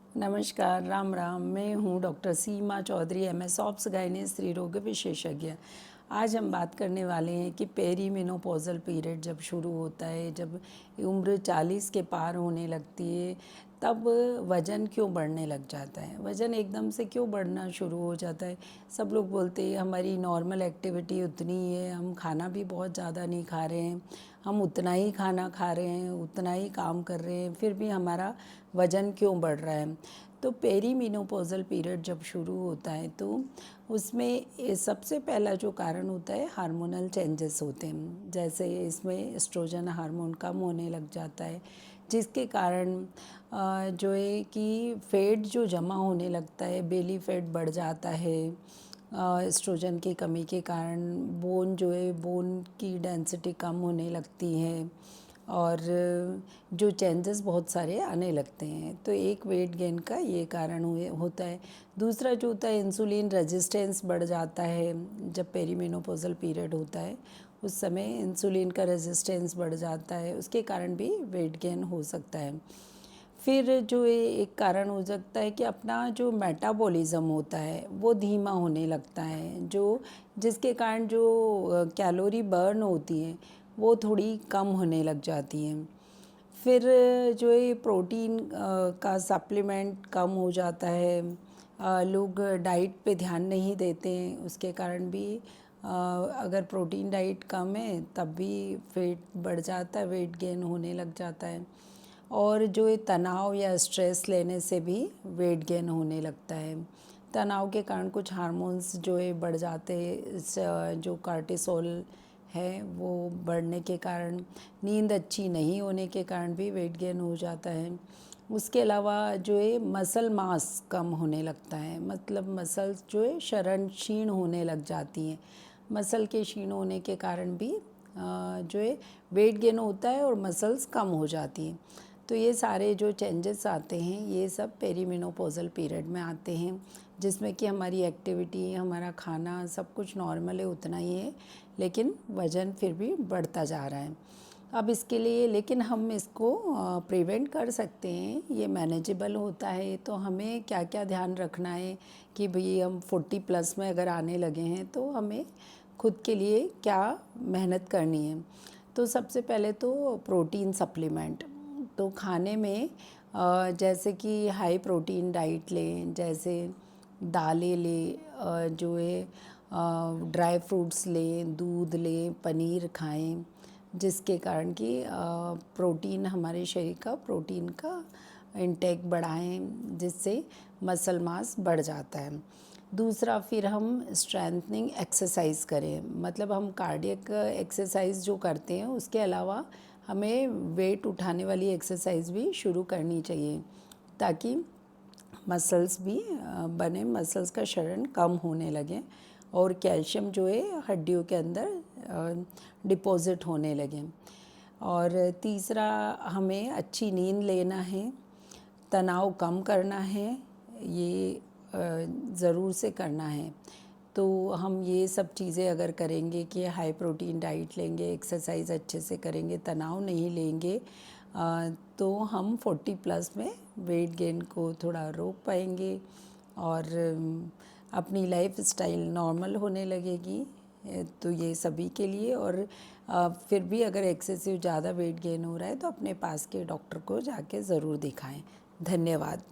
नमस्कार, राम राम। मैं हूँ डॉक्टर सीमा चौधरी, एमएस ऑब्स गायनी स्त्री रोग विशेषज्ञ। आज हम बात करने वाले हैं कि पेरीमेनोपॉज़ल पीरियड जब शुरू होता है, जब उम्र 40 के पार होने लगती है, तब वज़न क्यों बढ़ने लग जाता है। वज़न एकदम से क्यों बढ़ना शुरू हो जाता है। सब लोग बोलते हैं हमारी नॉर्मल एक्टिविटी उतनी ही है, हम खाना भी बहुत ज़्यादा नहीं खा रहे हैं, हम उतना ही खाना खा रहे हैं, उतना ही काम कर रहे हैं, फिर भी हमारा वज़न क्यों बढ़ रहा है। तो पेरीमेनोपॉज़ल पीरियड जब शुरू होता है तो उसमें सबसे पहला जो कारण होता है हार्मोनल चेंजेस होते हैं। जैसे इसमें एस्ट्रोजन हार्मोन कम होने लग जाता है, जिसके कारण जो है कि फैट जो जमा होने लगता है, बेली फैट बढ़ जाता है। एस्ट्रोजन की कमी के कारण बोन जो है, बोन की डेंसिटी कम होने लगती है और जो चेंजेस बहुत सारे आने लगते हैं। तो एक वेट गेन का ये कारण होता है। दूसरा जो होता है इंसुलिन रेजिस्टेंस बढ़ जाता है। जब पेरीमेनोपॉज़ल पीरियड होता है उस समय इंसुलिन का रेजिस्टेंस बढ़ जाता है, उसके कारण भी वेट गेन हो सकता है। फिर जो ये एक कारण हो सकता है कि अपना जो मेटाबॉलिज़्म होता है वो धीमा होने लगता है, जो जिसके कारण जो कैलोरी बर्न होती है वो थोड़ी कम होने लग जाती हैं। फिर जो है प्रोटीन का सप्लीमेंट कम हो जाता है। लोग डाइट पे ध्यान नहीं देते हैं, उसके कारण भी अगर प्रोटीन डाइट कम है तब भी वेट बढ़ जाता है, वेट गेन होने लग जाता है। और जो ये तनाव या स्ट्रेस लेने से भी वेट गेन होने लगता है। तनाव के कारण कुछ हार्मोन्स जो है बढ़ जाते हैं, जो कार्टिसोल है वो बढ़ने के कारण, नींद अच्छी नहीं होने के कारण भी वेट गेन हो जाता है। उसके अलावा जो है मसल मास कम होने लगता है, मतलब मसल्स जो है क्षीण होने लग जाती हैं। मसल के क्षीण होने के कारण भी जो है वेट गेन होता है और मसल्स कम हो जाती हैं। तो ये सारे जो चेंजेस आते हैं ये सब पेरीमेनोपॉज़ल पीरियड में आते हैं, जिसमें कि हमारी एक्टिविटी, हमारा खाना सब कुछ नॉर्मल है, उतना ही है, लेकिन वज़न फिर भी बढ़ता जा रहा है। अब इसके लिए लेकिन हम इसको प्रिवेंट कर सकते हैं, ये मैनेजेबल होता है। तो हमें क्या क्या ध्यान रखना है कि भाई हम 40 प्लस में अगर आने लगे हैं तो हमें खुद के लिए क्या मेहनत करनी है। तो सबसे पहले तो प्रोटीन सप्लीमेंट, तो खाने में जैसे कि हाई प्रोटीन डाइट लें, जैसे दालें लें, जो है ड्राई फ्रूट्स लें, दूध लें, पनीर खाएं, जिसके कारण कि प्रोटीन, हमारे शरीर का प्रोटीन का इंटेक बढ़ाएं, जिससे मसल मास बढ़ जाता है। दूसरा, फिर हम स्ट्रेंथनिंग एक्सरसाइज करें, मतलब हम कार्डियक एक्सरसाइज जो करते हैं उसके अलावा हमें वेट उठाने वाली एक्सरसाइज भी शुरू करनी चाहिए, ताकि मसल्स भी बने, मसल्स का क्षरण कम होने लगे और कैल्शियम जो है हड्डियों के अंदर डिपॉज़िट होने लगे। और तीसरा, हमें अच्छी नींद लेना है, तनाव कम करना है, ये ज़रूर से करना है। तो हम ये सब चीज़ें अगर करेंगे कि हाई प्रोटीन डाइट लेंगे, एक्सरसाइज अच्छे से करेंगे, तनाव नहीं लेंगे, तो हम 40 प्लस में वेट गेन को थोड़ा रोक पाएंगे और अपनी लाइफ स्टाइल नॉर्मल होने लगेगी। तो ये सभी के लिए। और फिर भी अगर एक्सेसिव ज़्यादा वेट गेन हो रहा है तो अपने पास के डॉक्टर को जाके ज़रूर दिखाएं। धन्यवाद।